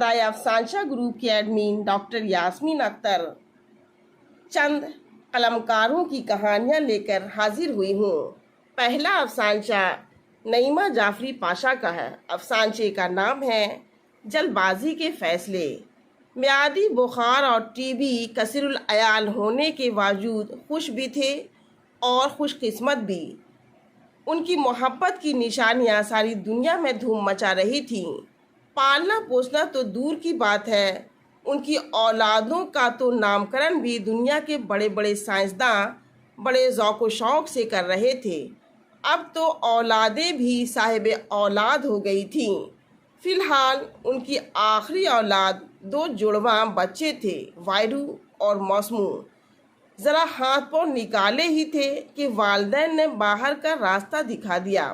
सदाए अफसानशा group की admin doctor Yasmin Akhtar चंद कलमकारों की कहानियां लेकर हाजिर हुई हूँ। पहला अफसानशा नईमा जाफरी पाशा का है। अफसानशे का नाम है जल्दबाजी के फैसले। म्यादी बुखार और टीबी कसीरुल अयाल होने के बावजूद खुश भी थे और खुशकिस्मत भी। उनकी मोहब्बत की निशानियां सारी दुनिया में धूम मचा रही थीं। पालना पोसना तो दूर की बात है, उनकी औलादों का तो नामकरण भी दुनिया के बड़े बड़े साइंसदान बड़े ज़ौक़ शौक़ से कर रहे थे। अब तो औलादें भी साहिब औलाद हो गई थीं। फ़िलहाल उनकी आखिरी औलाद 2 जुड़वां बच्चे थे, वायरू और मौसमू। ज़रा हाथ पाँव निकाले ही थे कि वालिदैन ने बाहर का रास्ता दिखा दिया।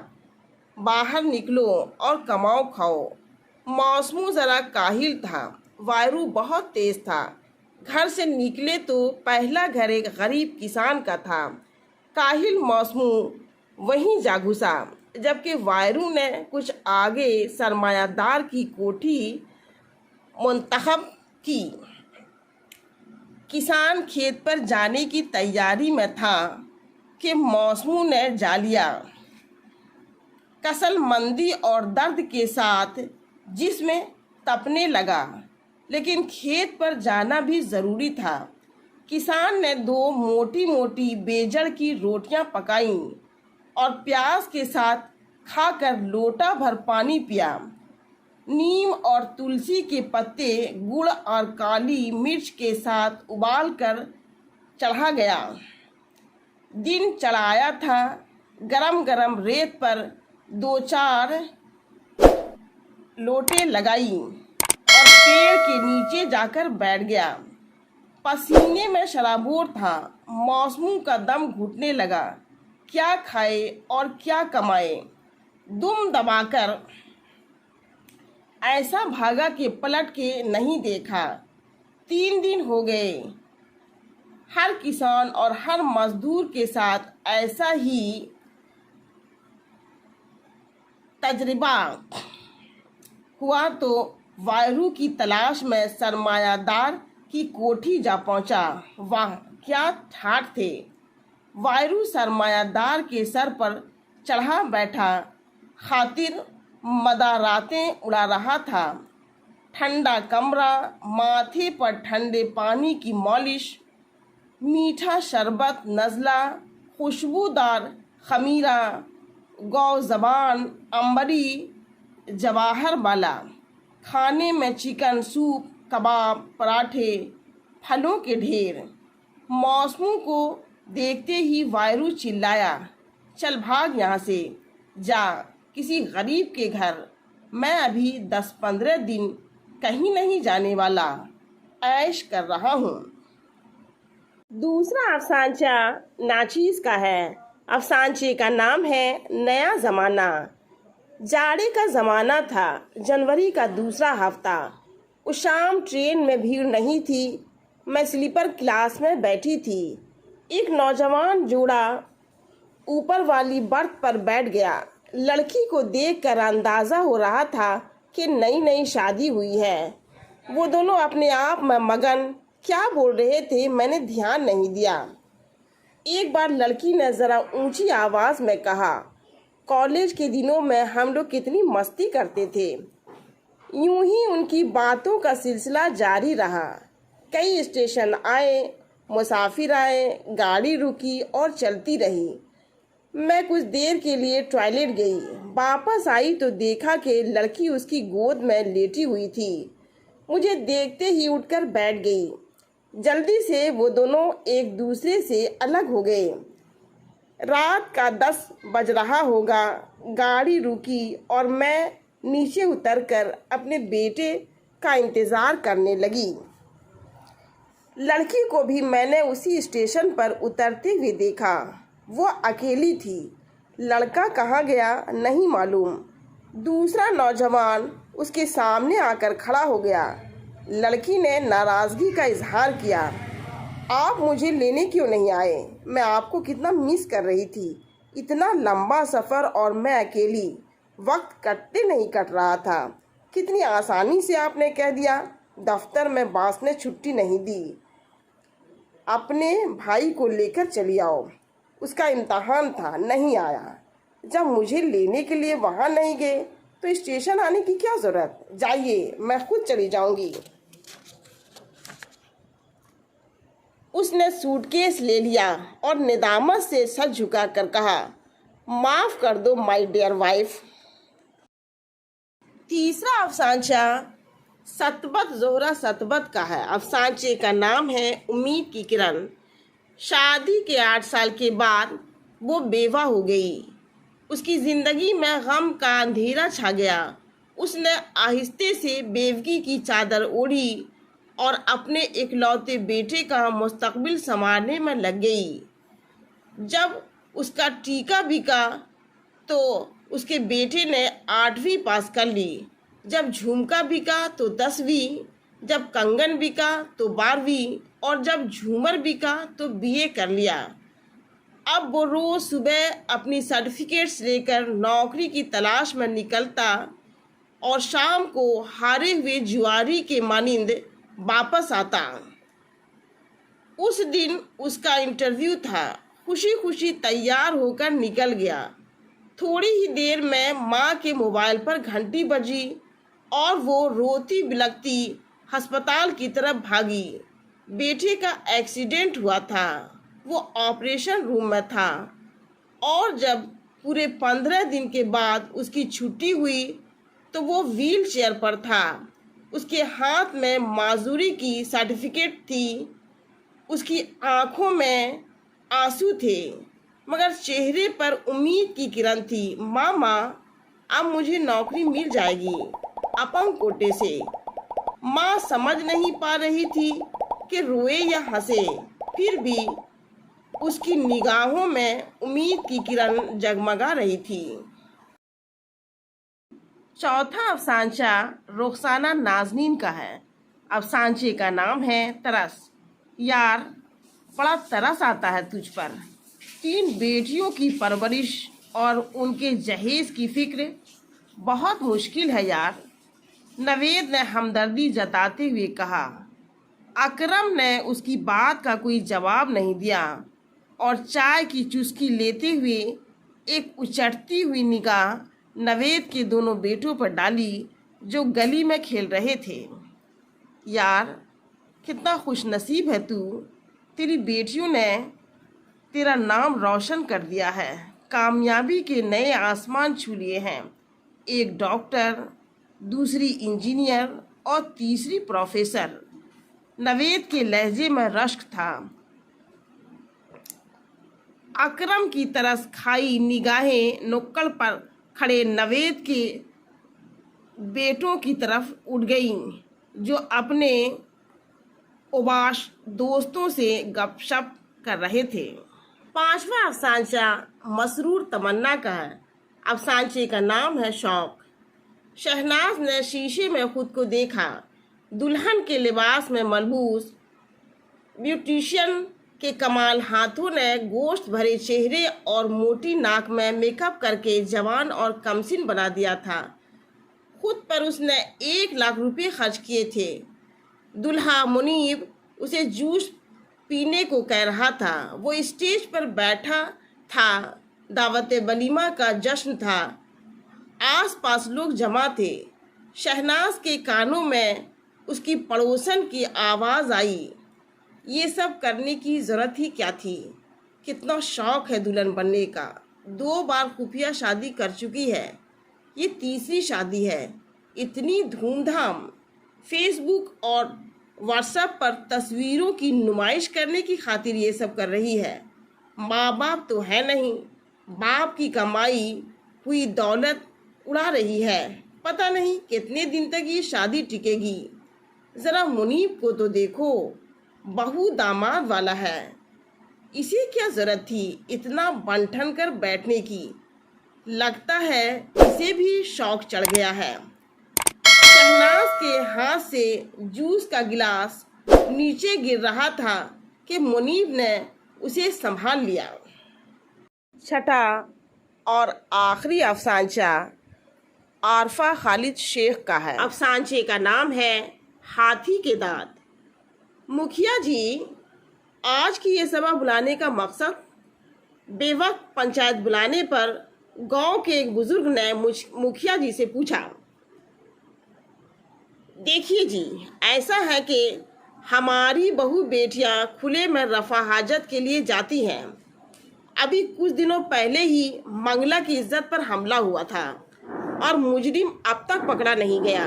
बाहर निकलो और कमाओ खाओ। मौसमू ज़रा काहिल था, वायरू बहुत तेज़ था। घर से निकले तो पहला घर एक गरीब किसान का था। काहिल मौसमू वहीं जा घुसा, जबकि वायरू ने कुछ आगे सरमायादार की कोठी मुंतखब की। किसान खेत पर जाने की तैयारी में था कि मौसमू ने जा लिया। कसलमंदी और दर्द के साथ जिसमें तपने लगा, लेकिन खेत पर जाना भी ज़रूरी था। किसान ने 2 मोटी मोटी बेजड़ की रोटियां पकाईं और प्याज के साथ खाकर लोटा भर पानी पिया। नीम और तुलसी के पत्ते गुड़ और काली मिर्च के साथ उबाल कर चढ़ा गया। दिन चढ़ाया था। गरम गरम रेत पर 2-4 लोटे लगाई और पेड़ के नीचे जाकर बैठ गया। पसीने में शराबोर था। मौसमू का दम घुटने लगा। क्या खाए और क्या कमाए। दुम दबाकर ऐसा भागा कि पलट के नहीं देखा। 3 दिन हो गए। हर किसान और हर मजदूर के साथ ऐसा ही तजर्बा हुआ तो वायरू की तलाश में सरमायादार की कोठी जा पहुंचा। वाह क्या ठाठ थे। वायरू सरमायादार के सर पर चढ़ा बैठा खातिर मदारातें उड़ा रहा था। ठंडा कमरा, माथे पर ठंडे पानी की मालिश, मीठा शरबत, नज़ला, खुशबूदार खमीरा, गौ ज़बान, अंबरी, जवाहर वाला। खाने में चिकन, सूप, कबाब, पराठे, फलों के ढेर। मौसमू को देखते ही वायरू चिल्लाया, चल भाग यहाँ से, जा किसी गरीब के घर। मैं अभी 10-15 दिन कहीं नहीं जाने वाला, ऐश कर रहा हूँ। दूसरा अफसानचा नाचीज़ का है। अफसानचे का नाम है नया ज़माना। जाड़े का ज़माना था। जनवरी का दूसरा हफ्ता। उस शाम ट्रेन में भीड़ नहीं थी। मैं स्लीपर क्लास में बैठी थी। एक नौजवान जोड़ा ऊपर वाली बर्थ पर बैठ गया। लड़की को देखकर अंदाज़ा हो रहा था कि नई नई शादी हुई है। वो दोनों अपने आप में मगन क्या बोल रहे थे मैंने ध्यान नहीं दिया। एक बार लड़की ने ज़रा ऊंची आवाज़ में कहा, कॉलेज के दिनों में हम लोग कितनी मस्ती करते थे। यूं ही उनकी बातों का सिलसिला जारी रहा। कई स्टेशन आए, मुसाफिर आए, गाड़ी रुकी और चलती रही। मैं कुछ देर के लिए टॉयलेट गई। वापस आई तो देखा कि लड़की उसकी गोद में लेटी हुई थी। मुझे देखते ही उठकर बैठ गई। जल्दी से वो दोनों एक दूसरे से अलग हो गए। रात का 10 बज रहा होगा। गाड़ी रुकी और मैं नीचे उतरकर अपने बेटे का इंतज़ार करने लगी। लड़की को भी मैंने उसी स्टेशन पर उतरते हुए देखा। वो अकेली थी। लड़का कहाँ गया नहीं मालूम। दूसरा नौजवान उसके सामने आकर खड़ा हो गया। लड़की ने नाराज़गी का इजहार किया, आप मुझे लेने क्यों नहीं आए? मैं आपको कितना मिस कर रही थी। इतना लंबा सफ़र और मैं अकेली। वक्त कटते नहीं कट रहा था कितनी आसानी से आपने कह दिया। दफ्तर में बॉस ने छुट्टी नहीं दी। अपने भाई को लेकर चली आओ। उसका इम्तहान था, नहीं आया। जब मुझे लेने के लिए वहाँ नहीं गए तो स्टेशन आने की क्या ज़रूरत। जाइए, मैं खुद चली जाऊँगी। उसने सूटकेस ले लिया और निदामत से सर झुकाकर कहा, माफ़ कर दो माय डियर वाइफ। तीसरा अफसानचा सतबत जोहरा सतबत का है। अफसानचे का नाम है उम्मीद की किरण। शादी के 8 साल के बाद वो बेवा हो गई। उसकी ज़िंदगी में गम का अंधेरा छा गया। उसने आहिस्ते से बेवगी की चादर ओढ़ी और अपने इकलौते बेटे का मुस्तकबिल संवारने में लग गई। जब उसका टीका बिका तो उसके बेटे ने 8वीं पास कर ली। जब झुमका बिका तो 10वीं, जब कंगन बिका तो 12वीं और जब झूमर बिका तो बीए कर लिया। अब वो रोज़ सुबह अपनी सर्टिफिकेट्स लेकर नौकरी की तलाश में निकलता और शाम को हारे हुए जुआरी के मानिंद वापस आता। उस दिन उसका इंटरव्यू था। खुशी खुशी तैयार होकर निकल गया। थोड़ी ही देर में माँ के मोबाइल पर घंटी बजी और वो रोती बिलखती अस्पताल की तरफ भागी। बेटे का एक्सीडेंट हुआ था। वो ऑपरेशन रूम में था और जब पूरे 15 दिन के बाद उसकी छुट्टी हुई तो वो व्हील चेयर पर था। उसके हाथ में माजूरी की सर्टिफिकेट थी। उसकी आंखों में आंसू थे मगर चेहरे पर उम्मीद की किरण थी। मामा, अब मुझे नौकरी मिल जाएगी अपंग कोटे से। माँ समझ नहीं पा रही थी कि रोए या हंसे। फिर भी उसकी निगाहों में उम्मीद की किरण जगमगा रही थी। चौथा अफसानचा रुखसाना नाजनीन का है। अफसानचे का नाम है तरस। यार, बड़ा तरस आता है तुझ पर। 3 बेटियों की परवरिश और उनके जहेज की फिक्र बहुत मुश्किल है यार, नवेद ने हमदर्दी जताते हुए कहा। अकरम ने उसकी बात का कोई जवाब नहीं दिया और चाय की चुस्की लेते हुए एक उचटती हुई निगाह नवेद के दोनों बेटों पर डाली जो गली में खेल रहे थे। यार, कितना खुशनसीब है तू। तेरी बेटियों ने तेरा नाम रोशन कर दिया है। कामयाबी के नए आसमान छू लिए हैं। एक डॉक्टर, दूसरी इंजीनियर और तीसरी प्रोफेसर। नवेद के लहजे में रश्क था। अकरम की तरस खाई निगाहें नुक्कड़ पर खड़े नवेद के बेटों की तरफ उठ गईं जो अपने उबाश दोस्तों से गपशप कर रहे थे। 5वां अफसानचा मसरूर तमन्ना का है। अफसानचे का नाम है शौक। शहनाज ने शीशे में खुद को देखा। दुल्हन के लिबास में मलबूस ब्यूटिशियन के कमाल हाथों ने गोश्त भरे चेहरे और मोटी नाक में मेकअप करके जवान और कमसिन बना दिया था। खुद पर उसने 1 लाख रुपए खर्च किए थे। दुल्हा मुनीब उसे जूस पीने को कह रहा था। वो स्टेज पर बैठा था। दावत वलीमा का जश्न था। आसपास लोग जमा थे। शहनाज के कानों में उसकी पड़ोसन की आवाज़ आई। ये सब करने की ज़रूरत ही क्या थी। कितना शौक़ है दुल्हन बनने का। 2 बार खुफिया शादी कर चुकी है। ये तीसरी शादी है। इतनी धूमधाम। फेसबुक और व्हाट्सएप पर तस्वीरों की नुमाइश करने की खातिर ये सब कर रही है। माँ बाप तो है नहीं। बाप की कमाई हुई दौलत उड़ा रही है। पता नहीं कितने दिन तक ये शादी टिकेगी। ज़रा मुनीब को तो देखो, बहू दामाद वाला है। इसे क्या ज़रूरत थी इतना बन-ठन कर बैठने की। लगता है इसे भी शौक चढ़ गया है। शहनाज के हाथ से जूस का गिलास नीचे गिर रहा था कि मुनीब ने उसे संभाल लिया। छठा और आखिरी अफसानचा आरफा खालिद शेख का है। अफसानचे का नाम है हाथी के दांत। मुखिया जी, आज की ये सभा बुलाने का मकसद, बेवक्त पंचायत बुलाने पर गांव के एक बुजुर्ग ने मुखिया जी से पूछा, देखिए जी, ऐसा है कि हमारी बहू बेटियां खुले में रफा हाजत के लिए जाती हैं। अभी कुछ दिनों पहले ही मंगला की इज्जत पर हमला हुआ था और मुजरिम अब तक पकड़ा नहीं गया।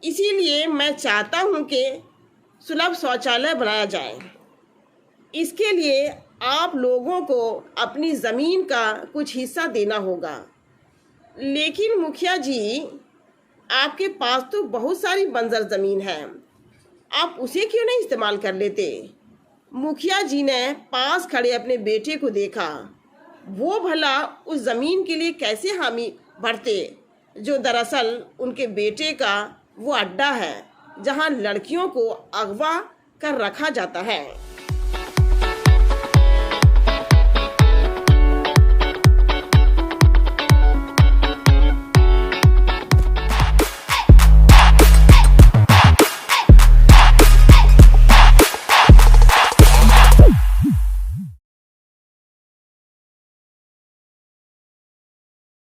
इसीलिए मैं चाहता हूं कि सुलभ शौचालय बनाया जाए। इसके लिए आप लोगों को अपनी ज़मीन का कुछ हिस्सा देना होगा। लेकिन मुखिया जी, आपके पास तो बहुत सारी बंजर ज़मीन है, आप उसे क्यों नहीं इस्तेमाल कर लेते? मुखिया जी ने पास खड़े अपने बेटे को देखा। वो भला उस ज़मीन के लिए कैसे हामी भरते जो दरअसल उनके बेटे का वो अड्डा है जहां लड़कियों को अगवा कर रखा जाता है।